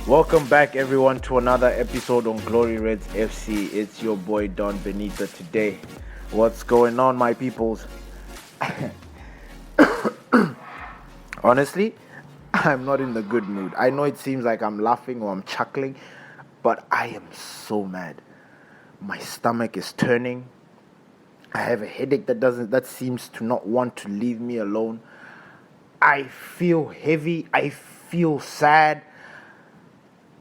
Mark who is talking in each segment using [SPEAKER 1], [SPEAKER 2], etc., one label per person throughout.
[SPEAKER 1] Welcome back, everyone, to another episode on Glory Reds FC. It's your boy Don Benita today. What's going on, my peoples? Honestly, I'm not in the good mood. I know it seems like I'm laughing or I'm chuckling, but I am so mad. My stomach is turning. I have a headache that seems to not want to leave me alone. I feel heavy. I feel sad.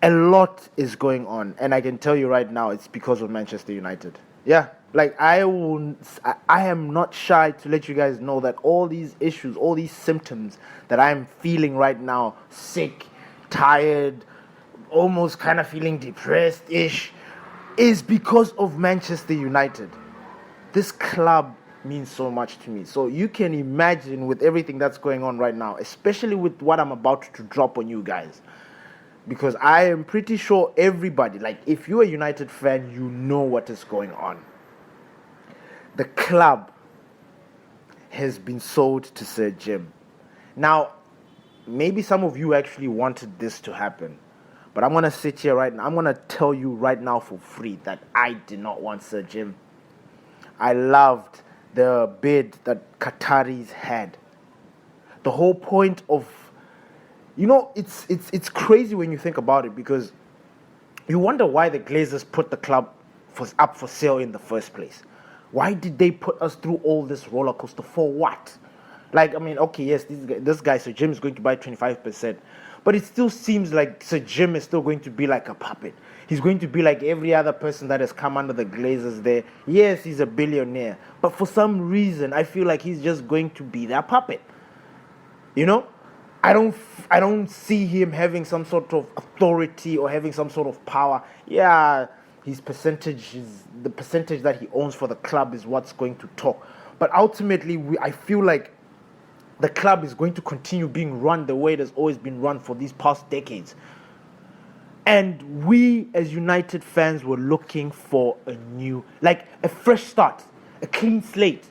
[SPEAKER 1] A lot is going on, and I can tell you right now, it's because of Manchester United. Yeah, like I am not shy to let you guys know that all these issues, all these symptoms that I'm feeling right now, sick, tired, almost kind of feeling depressed-ish, is because of Manchester United. This club means so much to me. So you can imagine with everything that's going on right now, especially with what I'm about to drop on you guys. Because I am pretty sure everybody, like if you're a United fan, you know what is going on. The club has been sold to Sir Jim. Now, maybe some of you actually wanted this to happen. But I'm going to sit here right now. I'm going to tell you right now for free that I did not want Sir Jim. I loved the bid that Qataris had. The whole point of it's crazy when you think about it, because you wonder why the Glazers put the club up for sale in the first place. Why did they put us through all this roller coaster for what? Like, I mean, okay, yes, this guy Sir Jim is going to buy 25%, but it still seems like Sir Jim is still going to be like a puppet. He's going to be like every other person that has come under the Glazers there. Yes, he's a billionaire, but for some reason, I feel like he's just going to be that puppet. You know? I don't see him having some sort of authority or having some sort of power. Yeah, the percentage that he owns for the club is what's going to talk. But ultimately, I feel like the club is going to continue being run the way it has always been run for these past decades. And we, as United fans, were looking for a fresh start, a clean slate.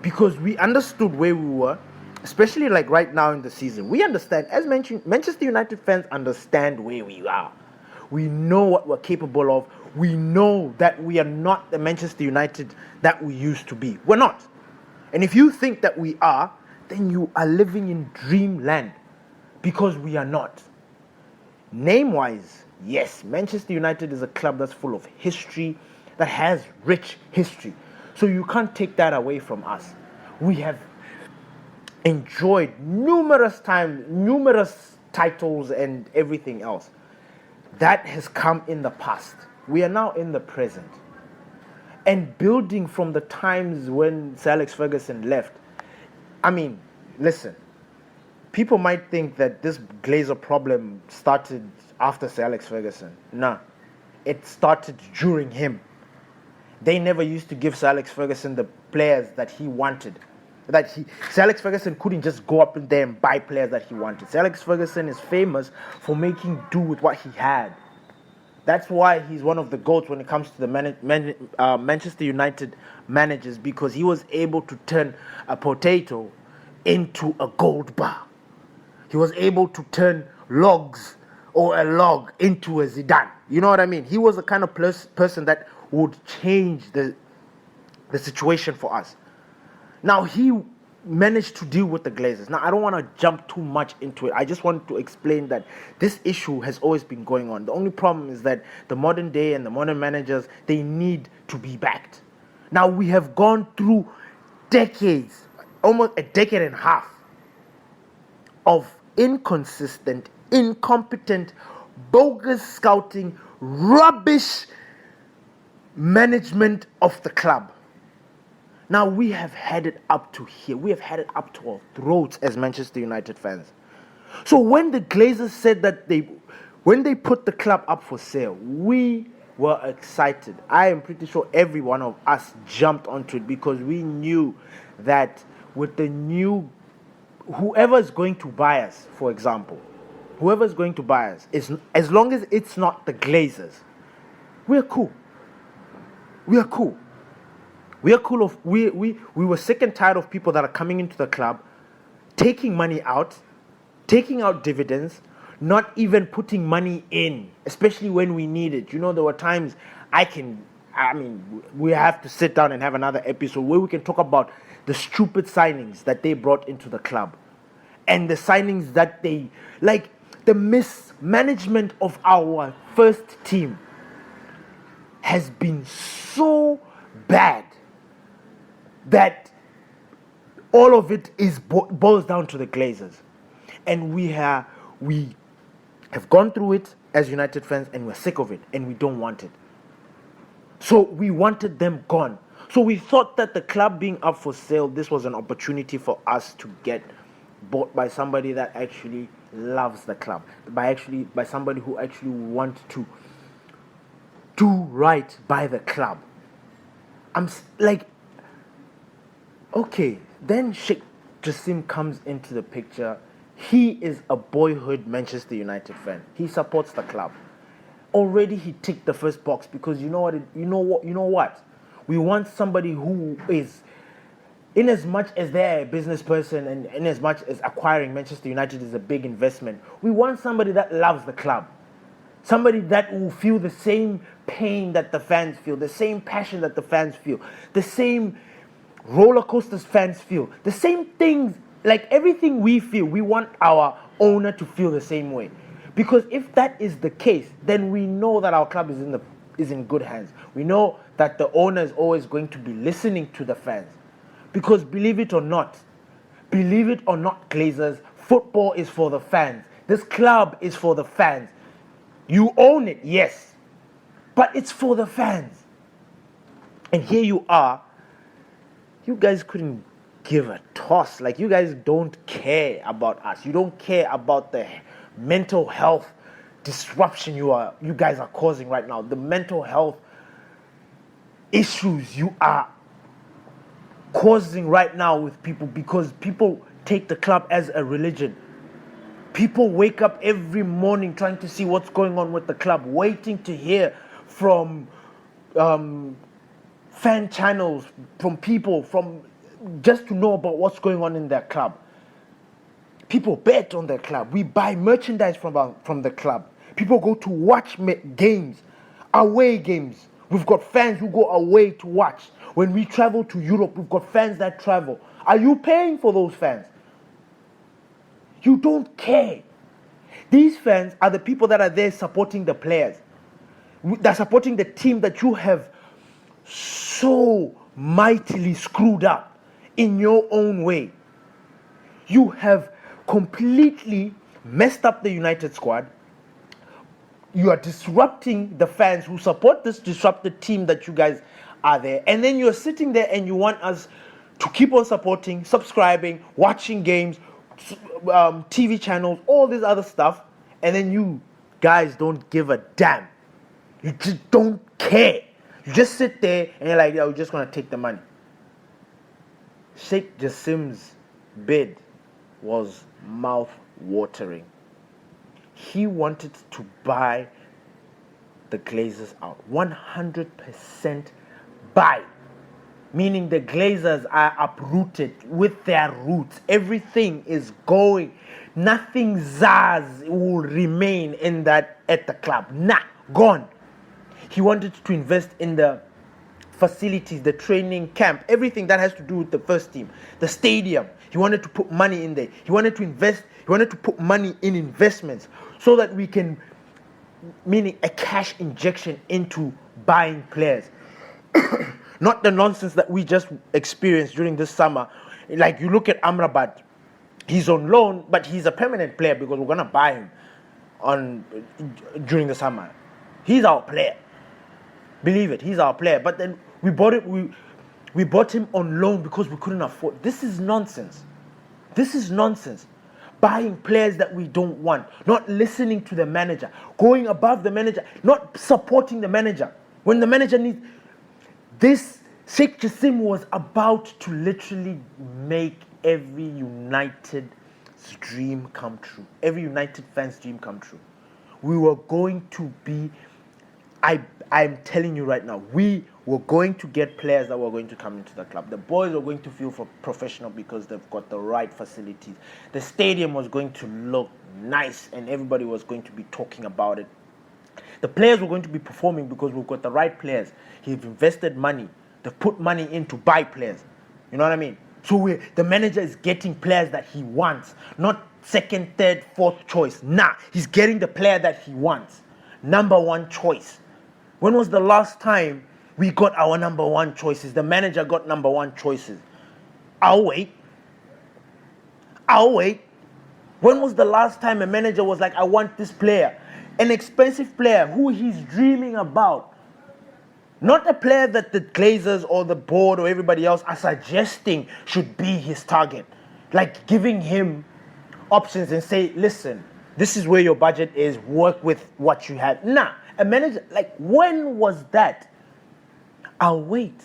[SPEAKER 1] Because we understood where we were. Especially like right now in the season, we understand, as mentioned, Manchester United fans understand where we are. We know what we're capable of. We know that we are not the Manchester United that we used to be. We're not. And if you think that we are, then you are living in dreamland, because we are not. Name-wise, yes, Manchester United is a club that's full of history, that has rich history. So you can't take that away from us. We have enjoyed numerous titles and everything else. That has come in the past. We are now in the present. And building from the times when Sir Alex Ferguson left. I mean, listen, people might think that this Glazer problem started after Sir Alex Ferguson. No, it started during him. They never used to give Sir Alex Ferguson the players that he wanted. Sir Alex Ferguson couldn't just go up in there and buy players that he wanted. Sir Alex Ferguson is famous for making do with what he had. That's why he's one of the GOATs when it comes to the Manchester United managers, because he was able to turn a potato into a gold bar. He was able to turn logs or a log into a Zidane. You know what I mean? He was the kind of person that would change the situation for us. Now, he managed to deal with the Glazers. Now, I don't want to jump too much into it. I just want to explain that this issue has always been going on. The only problem is that the modern day and the modern managers, they need to be backed. Now, we have gone through decades, almost a decade and a half, of inconsistent, incompetent, bogus scouting, rubbish management of the club. Now, we have had it up to here. We have had it up to our throats as Manchester United fans. So when the Glazers said that when they put the club up for sale, we were excited. I am pretty sure every one of us jumped onto it, because we knew that with the new, whoever is going to buy us, for example, whoever is going to buy us, as long as it's not the Glazers, we're cool. We are cool. We were sick and tired of people that are coming into the club, taking money out, taking out dividends, not even putting money in, especially when we need it. You know, there were times we have to sit down and have another episode where we can talk about the stupid signings that they brought into the club and the signings that they, like, the mismanagement of our first team has been so bad that all of it boils down to the Glazers. And we have gone through it as United fans, and we're sick of it, and we don't want it. So we wanted them gone. So we thought that the club being up for sale, this was an opportunity for us to get bought by somebody that actually loves the club, by somebody who actually wants to do right by the club. I'm like, okay, then Sheikh Jassim comes into the picture. He is a boyhood Manchester United fan. He supports the club. Already he ticked the first box, because you know what? We want somebody who is, in as much as they're a business person and in as much as acquiring Manchester United is a big investment, we want somebody that loves the club. Somebody that will feel the same pain that the fans feel, the same passion that the fans feel, the same roller coasters fans feel, the same things, like everything we feel, we want our owner to feel the same way. Because if that is the case, then we know that our club is in good hands. We know that the owner is always going to be listening to the fans. Because believe it or not, Glazers, football is for the fans. This club is for the fans. You own it, yes, but it's for the fans. And here you are. You guys couldn't give a toss. Like, you guys don't care about us. You don't care about the mental health disruption you guys are causing right now. The mental health issues you are causing right now with people, because people take the club as a religion. People wake up every morning trying to see what's going on with the club, waiting to hear from fan channels, from people, just to know about what's going on in their club. People bet on their club. We buy merchandise from the club. People go to watch games, away games. We've got fans who go away to watch. When we travel to Europe, we've got fans that travel. Are you paying for those fans? You don't care. These fans are the people that are there supporting the players. They're supporting the team that you have so mightily screwed up in your own way. You have completely messed up the United squad. You are disrupting the fans who support this disrupted team that you guys are there. And then you're sitting there and you want us to keep on supporting, subscribing, watching games, TV channels, all this other stuff. And then you guys don't give a damn. You just don't care. You just sit there and you're like, yeah, we're just going to take the money. Sheikh Jassim's bid was mouth-watering. He wanted to buy the Glazers out. 100% buy. Meaning the Glazers are uprooted with their roots. Everything is going. Nothing Zaz will remain at the club. Nah, gone. He wanted to invest in the facilities, the training camp, everything that has to do with the first team, the stadium. He wanted to put money in there. He wanted to invest. He wanted to put money in investments so that we can, meaning a cash injection into buying players. Not the nonsense that we just experienced during this summer. Like, you look at Amrabat, he's on loan, but he's a permanent player because we're going to buy him during the summer. He's our player. Believe it, he's our player. But then we bought him on loan because we couldn't afford. This is nonsense. This is nonsense. Buying players that we don't want, not listening to the manager, going above the manager, not supporting the manager. When the manager needs... This Sheikh Jassim was about to literally make every United's dream come true. Every United fan's dream come true. We were going to be... I'm telling you right now, we were going to get players that were going to come into the club. The boys were going to feel professional because they've got the right facilities. The stadium was going to look nice and everybody was going to be talking about it. The players were going to be performing because we've got the right players. He's invested money. They've put money in to buy players. You know what I mean? So the manager is getting players that he wants, not second, third, fourth choice. Nah, he's getting the player that he wants. Number one choice. When was the last time we got our number one choices? The manager got number one choices. I'll wait. When was the last time a manager was like, I want this player? An expensive player who he's dreaming about. Not a player that the Glazers or the board or everybody else are suggesting should be his target. Like giving him options and say, listen, this is where your budget is, work with what you have. Nah, a manager, like when was that? I'll wait.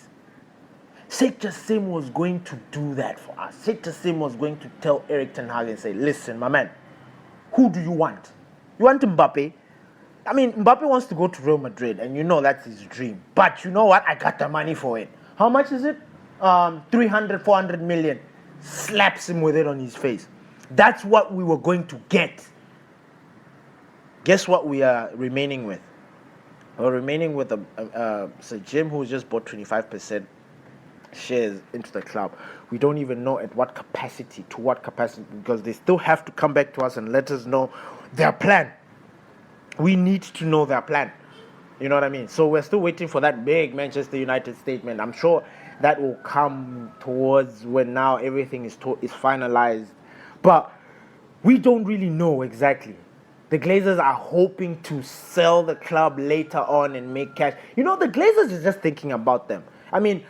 [SPEAKER 1] Sheikh Jassim was going to do that for us. Sheikh Jassim was going to tell Erik ten Hag and say, listen, my man, who do you want? You want Mbappe? I mean, Mbappe wants to go to Real Madrid, and you know that's his dream. But you know what? I got the money for it. How much is it? 300, 400 million. Slaps him with it on his face. That's what we were going to get. Guess what we are remaining with? We're remaining with Sir Jim, who just bought 25% shares into the club. We don't even know at what capacity, because they still have to come back to us and let us know their plan. We need to know their plan. You know what I mean? So we're still waiting for that big Manchester United statement. I'm sure that will come towards when now everything is finalized. But we don't really know exactly. The Glazers are hoping to sell the club later on and make cash. You know, the Glazers is just thinking about them. I mean,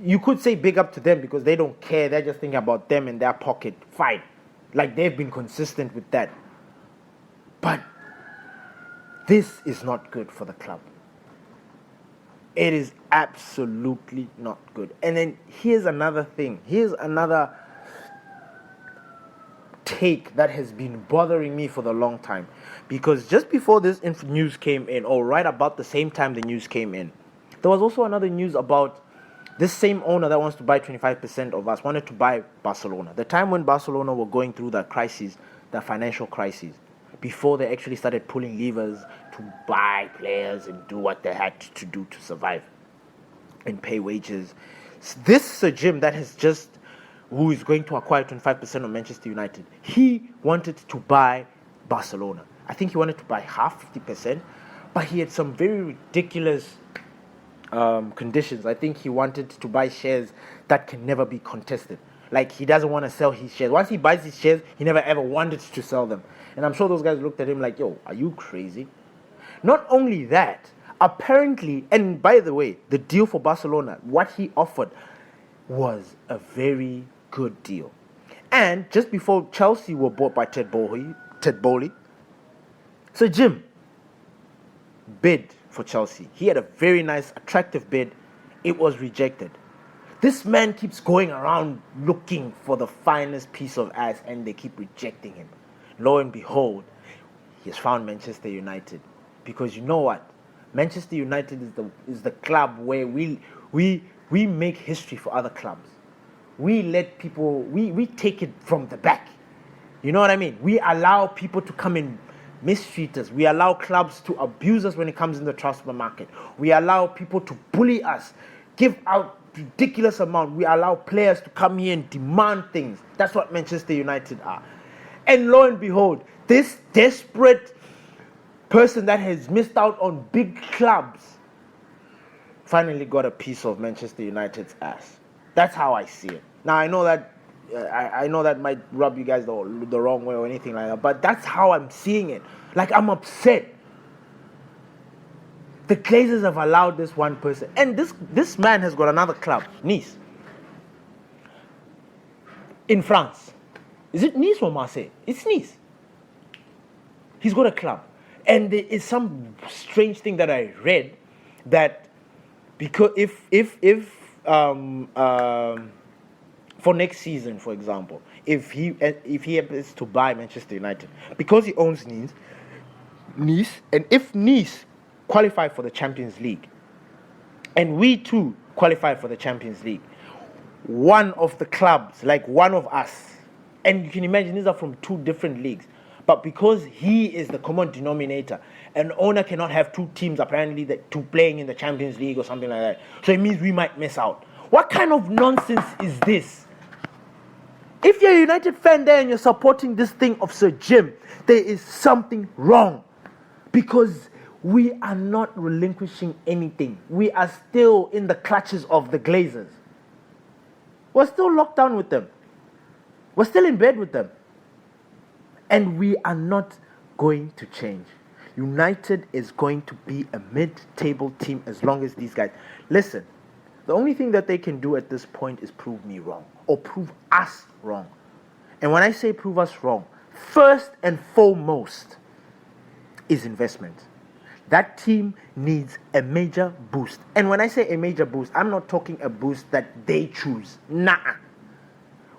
[SPEAKER 1] you could say big up to them because they don't care. They're just thinking about them in their pocket. Fine. Like, they've been consistent with that. But this is not good for the club. It is absolutely not good. And then here's another thing. Here's another take that has been bothering me for the long time. Because just before this news came in, or right about the same time the news came in, there was also another news about this same owner that wants to buy 25% of us wanted to buy Barcelona. The time when Barcelona were going through the crisis, the financial crisis, before they actually started pulling levers to buy players and do what they had to do to survive and pay wages. This Sir Jim who is going to acquire 25% of Manchester United, he wanted to buy Barcelona. I think he wanted to buy half, 50%, but he had some very ridiculous conditions. I think he wanted to buy shares that can never be contested. Like, he doesn't want to sell his shares. Once he buys his shares, he never ever wanted to sell them. And I'm sure those guys looked at him like, yo, are you crazy? Not only that, apparently, and by the way, the deal for Barcelona, what he offered was a very good deal. And just before Chelsea were bought by Ted Bowley, so Jim bid for Chelsea. He had a very nice, attractive bid. It was rejected. This man keeps going around looking for the finest piece of ass, and they keep rejecting him. Lo and behold, he has found Manchester United. Because you know what? Manchester United is the club where we make history for other clubs. We let people, we take it from the back. You know what I mean? We allow people to come and mistreat us. We allow clubs to abuse us when it comes in the transfer market. We allow people to bully us, give out ridiculous amount. We allow players to come here and demand things. That's what Manchester United are. And lo and behold, this desperate person that has missed out on big clubs finally got a piece of Manchester United's ass. That's how I see it. Now, I know that might rub you guys the wrong way or anything like that, but that's how I'm seeing it. Like, I'm upset. The Glazers have allowed this one person. And this man has got another club, Nice. In France. Is it Nice or Marseille? It's Nice. He's got a club. And there is some strange thing that I read that because if for next season, for example, if he happens to buy Manchester United, because he owns Nice, and if Nice qualify for the Champions League, and we too qualify for the Champions League, one of the clubs, like one of us, and you can imagine these are from two different leagues, But because he is the common denominator, an owner cannot have two teams apparently that two playing in the Champions League or something like that. So it means we might miss out. What kind of nonsense is this? If you're a United fan there and you're supporting this thing of Sir Jim, there is something wrong. Because we are not relinquishing anything. We are still in the clutches of the Glazers. We're still locked down with them. We're still in bed with them. And we are not going to change. United is going to be a mid-table team as long as these guys... Listen, the only thing that they can do at this point is prove me wrong. Or prove us wrong. And when I say prove us wrong, first and foremost is investment. That team needs a major boost. And when I say a major boost, I'm not talking a boost that they choose. Nah.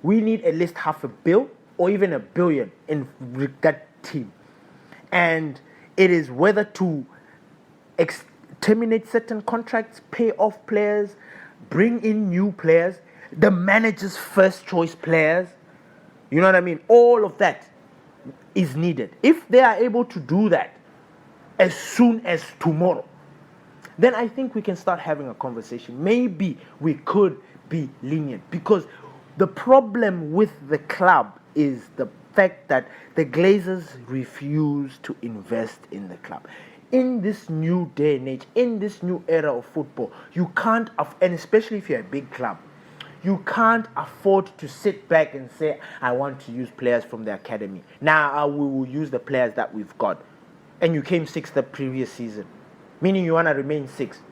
[SPEAKER 1] We need at least $500 million or even $1 billion in that team. And it is whether to terminate certain contracts, pay off players, bring in new players, the manager's first choice players. You know what I mean? All of that is needed. If they are able to do that as soon as tomorrow, then I think we can start having a conversation. Maybe we could be lenient, because the problem with the club is the fact that the Glazers refuse to invest in the club. In this new day and age, in this new era of football, you can't, and especially if you're a big club, you can't afford to sit back and say, I want to use players from the academy. Now we will use the players that we've got. And you came sixth the previous season, meaning you want to remain sixth.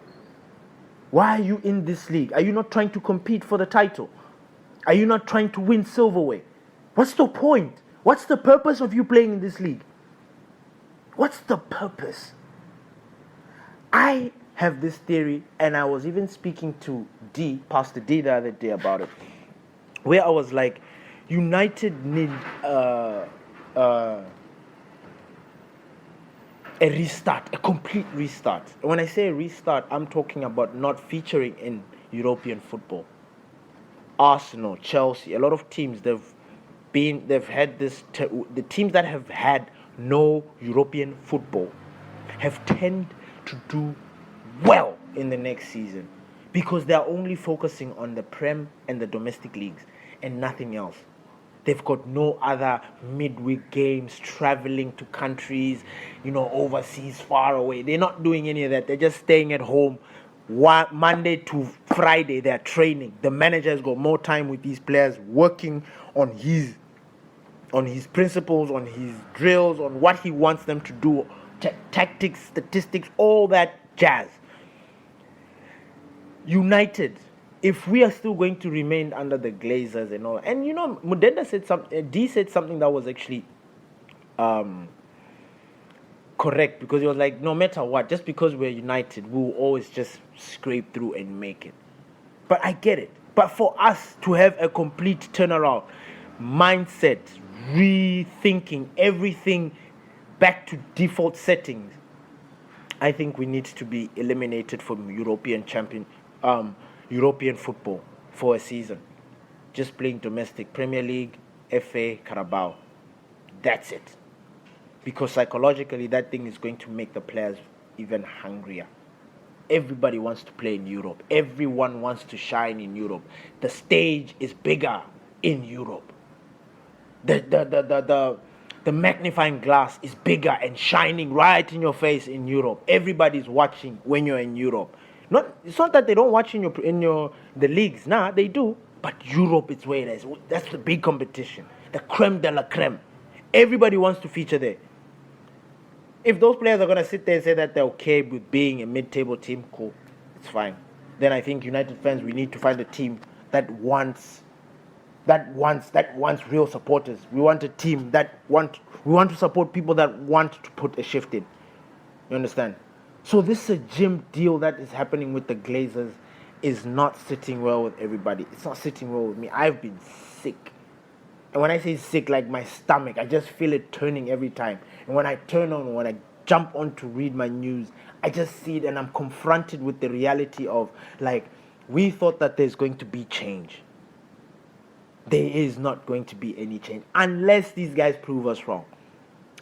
[SPEAKER 1] Why are you in this league? Are you not trying to compete for the title? Are you not trying to win silverware? What's the point? What's the purpose of you playing in this league? What's the purpose? I have this theory, and I was even speaking to Pastor D the other day about it, where I was like, United need a restart, a complete restart. When I say restart, I'm talking about not featuring in European football. Arsenal, Chelsea, a lot of teams, they've had this, the teams that have had no European football have tended to do well in the next season, because they're only focusing on the Prem and the domestic leagues and nothing else. They've got no other midweek games, traveling to countries, overseas, far away. They're not doing any of that. They're just staying at home. Monday to Friday, they're training. The manager has got more time with these players, working on his principles, on his drills, on what he wants them to do, tactics, statistics, all that jazz. United, if we are still going to remain under the Glazers and all, and Mudenda said something, D said something that was actually correct, because he was like, no matter what, just because we're United, we'll always just scrape through and make it. But I get it. But for us to have a complete turnaround, mindset, rethinking everything back to default settings, I think we need to be eliminated from European football for a season. Just playing domestic Premier League, FA, Carabao. That's it. Because psychologically, that thing is going to make the players even hungrier. Everybody wants to play in Europe. Everyone wants to shine in Europe. The stage is bigger in Europe. The magnifying glass is bigger and shining right in your face in Europe. Everybody's watching when you're in Europe. It's not that they don't watch in the leagues. Nah, they do. But Europe is where it is. That's the big competition. The creme de la creme. Everybody wants to feature there. If those players are going to sit there and say that they're okay with being a mid-table team, cool. It's fine. Then I think United fans, we need to find a team that wants real supporters. We want a team we want to support people that want to put a shift in. You understand? So this gym deal that is happening with the Glazers is not sitting well with everybody. It's not sitting well with me. I've been sick. And when I say sick, like my stomach, I just feel it turning every time. And when I when I jump on to read my news, I just see it and I'm confronted with the reality of, like, we thought that there's going to be change. There is not going to be any change unless these guys prove us wrong.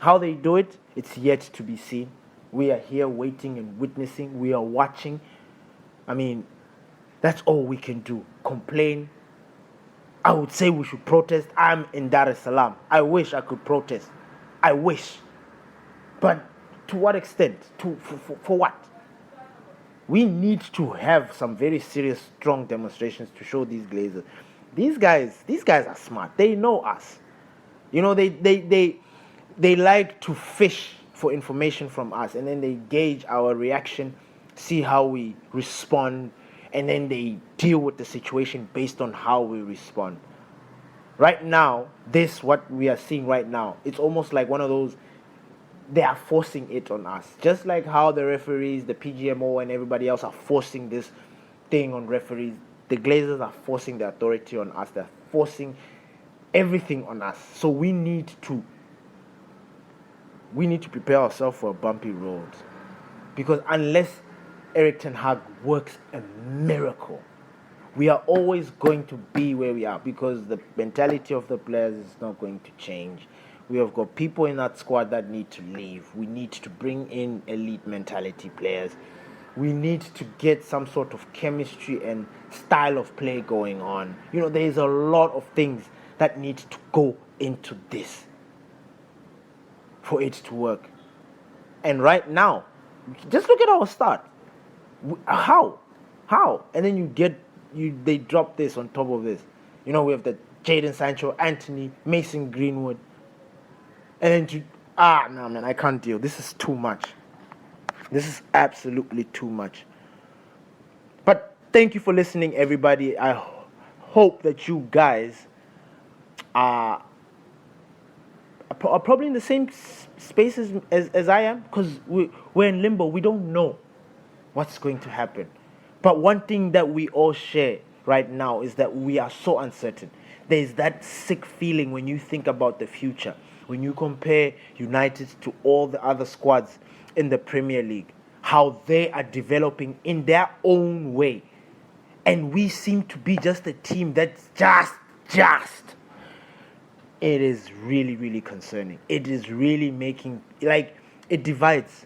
[SPEAKER 1] How they do it, it's yet to be seen. We are here waiting and witnessing. We are watching. I mean, that's all we can do. Complain. I would say we should protest. I'm in Dar es Salaam. I wish I could protest. I wish. But to what extent? For what? We need to have some very serious, strong demonstrations to show these Glazers. These guys are smart. They know us. You know, they like to fish for information from us, and then they gauge our reaction, see how we respond, and then they deal with the situation based on how we respond. Right now, what we are seeing right now, it's almost like one of those, they are forcing it on us. Just like how the referees, the PGMO, and everybody else are forcing this thing on referees, the Glazers are forcing the authority on us. They're forcing everything on us. So we need to prepare ourselves for a bumpy road. Because unless Erik ten Hag works a miracle, we are always going to be where we are, because the mentality of the players is not going to change. We have got people in that squad that need to leave. We need to bring in elite mentality players. We need to get some sort of chemistry and style of play going on. You know, there's a lot of things that need to go into this for it to work. And right now, just look at our start. How? And then they drop this on top of this. You know, we have the Jadon Sancho, Anthony, Mason Greenwood. And then no, man, I can't deal. This is too much. This is absolutely too much. But thank you for listening, everybody. I hope that you guys are probably in the same spaces as I am, because we're in limbo. We don't know what's going to happen. But one thing that we all share right now is that we are so uncertain. There's that sick feeling when you think about the future, when you compare United to all the other squads in the Premier League, how they are developing in their own way. And we seem to be just a team that's just. It is really, really concerning. It is really making, it divides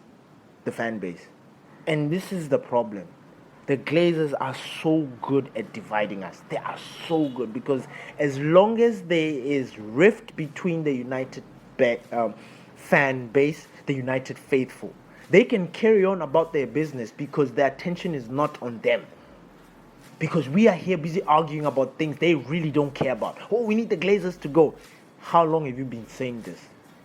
[SPEAKER 1] the fan base. And this is the problem. The Glazers are so good at dividing us. They are so good, because as long as there is rift between the United fan base, the United faithful, they can carry on about their business because their attention is not on them. Because we are here busy arguing about things they really don't care about. Oh, we need the Glazers to go. How long have you been saying this?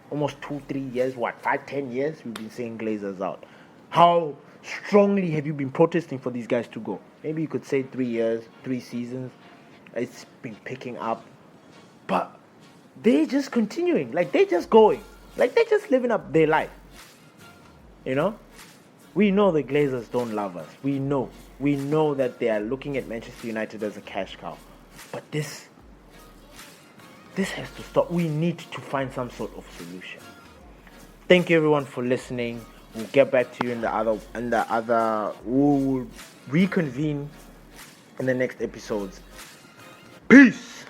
[SPEAKER 1] Almost 2-3 years, 5-10 years we've been saying Glazers out. How strongly have you been protesting for these guys to go? Maybe you could say 3 years, 3 seasons. It's been picking up. But they're just continuing. They're just going. They're just living up their life. You know? We know the Glazers don't love us. We know that they are looking at Manchester United as a cash cow. But this has to stop. We need to find some sort of solution. Thank you everyone for listening. We'll get back to you in the other. We'll reconvene in the next episodes. Peace.